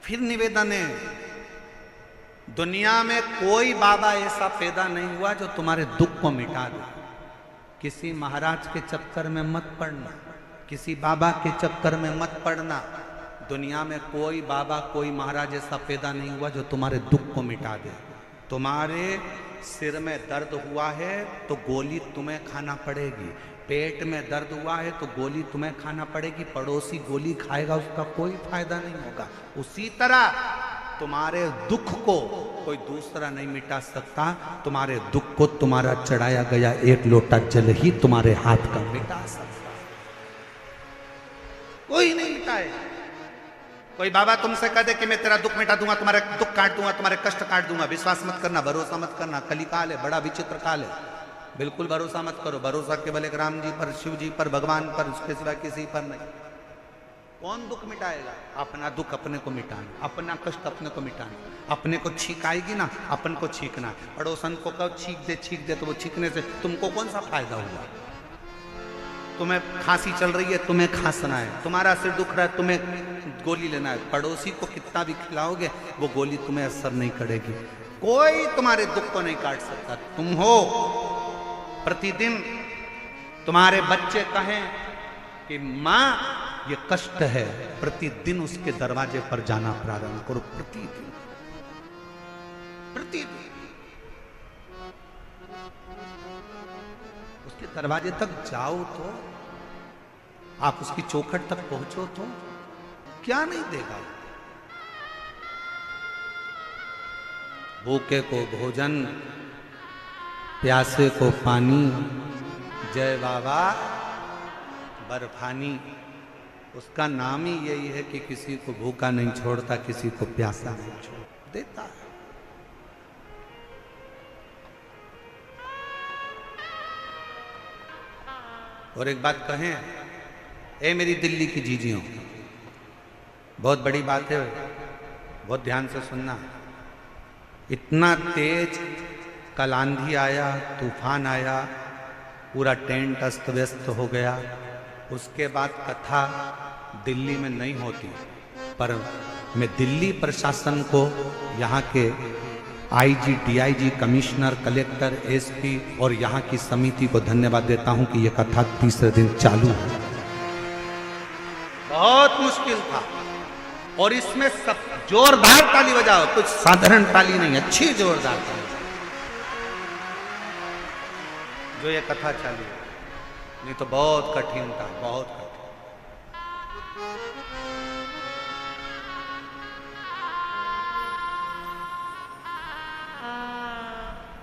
फिर निवेदन है, दुनिया में कोई बाबा ऐसा पैदा नहीं हुआ जो तुम्हारे दुख को मिटा दे। किसी महाराज के चक्कर में मत पड़ना, किसी बाबा के चक्कर में मत पड़ना। दुनिया में कोई बाबा कोई महाराज ऐसा पैदा नहीं हुआ जो तुम्हारे दुख को मिटा दे। तुम्हारे सिर में दर्द हुआ है तो गोली तुम्हें खाना पड़ेगी, पेट में दर्द हुआ है तो गोली तुम्हें खाना पड़ेगी। पड़ोसी गोली खाएगा उसका कोई फायदा नहीं होगा। उसी तरह तुम्हारे दुख को कोई दूसरा नहीं मिटा सकता। तुम्हारे दुख को तुम्हारा चढ़ाया गया एक लोटा जल ही तुम्हारे हाथ का मिटा सकता, कोई नहीं मिटाए। कोई बाबा तुमसे कह दे कि मैं तेरा दुख मिटा दूंगा, तुम्हारे दुख काट दूंगा, तुम्हारे कष्ट काट दूंगा, विश्वास मत करना, भरोसा मत करना। कली काल है, बड़ा विचित्र काल है, बिल्कुल भरोसा मत करो। भरोसा केवल एक राम जी पर, शिव जी पर, भगवान पर, उसके सिवा किसी पर नहीं। कौन दुख मिटाएगा? अपना दुख अपने को मिटाना, अपना कष्ट अपने को मिटाना। अपने को छींक आएगी ना, अपन को छींकना। पड़ोसन को कहो छींक दे तो वो छींकने से तुमको कौन सा फायदा हुआ? तुम्हें खांसी चल रही है, तुम्हें खांसना है। तुम्हारा सिर दुख रहा है, तुम्हें गोली लेना है। पड़ोसी को कितना भी खिलाओगे वो गोली तुम्हें असर नहीं करेगी। कोई तुम्हारे दुख को नहीं काट सकता। तुम हो प्रतिदिन तुम्हारे बच्चे कहें कि माँ ये कष्ट है, प्रतिदिन उसके दरवाजे पर जाना प्रारंभ करो। प्रतिदिन उसके दरवाजे तक जाओ तो, आप उसकी चौखट तक पहुंचो तो क्या नहीं देगा। भूखे को भोजन, प्यासे को पानी, जय बाबा बर्फानी। उसका नाम ही यही है कि किसी को भूखा नहीं छोड़ता, किसी को प्यासा नहीं छोड़ देता है। और एक बात कहें, ए मेरी दिल्ली की जीजियों, बहुत बड़ी बात है, बहुत ध्यान से सुनना। इतना तेज कल आंधी आया, तूफान आया, पूरा टेंट अस्त व्यस्त हो गया। उसके बाद कथा दिल्ली में नहीं होती, पर मैं दिल्ली प्रशासन को, यहाँ के IG, DIG, commissioner, collector, SP और यहाँ की समिति को धन्यवाद देता हूँ कि यह कथा तीसरे दिन चालू है। बहुत मुश्किल था और इसमें सब जोरदार ताली बजाओ, कुछ साधारण ताली नहीं, अच्छी जोरदार ताली जो ये कथा चालू है। नहीं तो बहुत कठिन था, बहुत कठिन।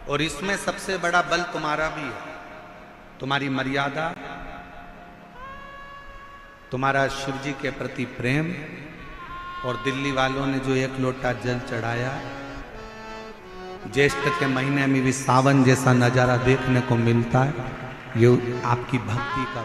और इसमें सबसे बड़ा बल तुम्हारा भी है, तुम्हारी मर्यादा, तुम्हारा शिव जी के प्रति प्रेम। और दिल्ली वालों ने जो एक लोटा जल चढ़ाया, ज्येष्ठ के महीने में भी सावन जैसा नजारा देखने को मिलता है, ये आपकी भक्ति का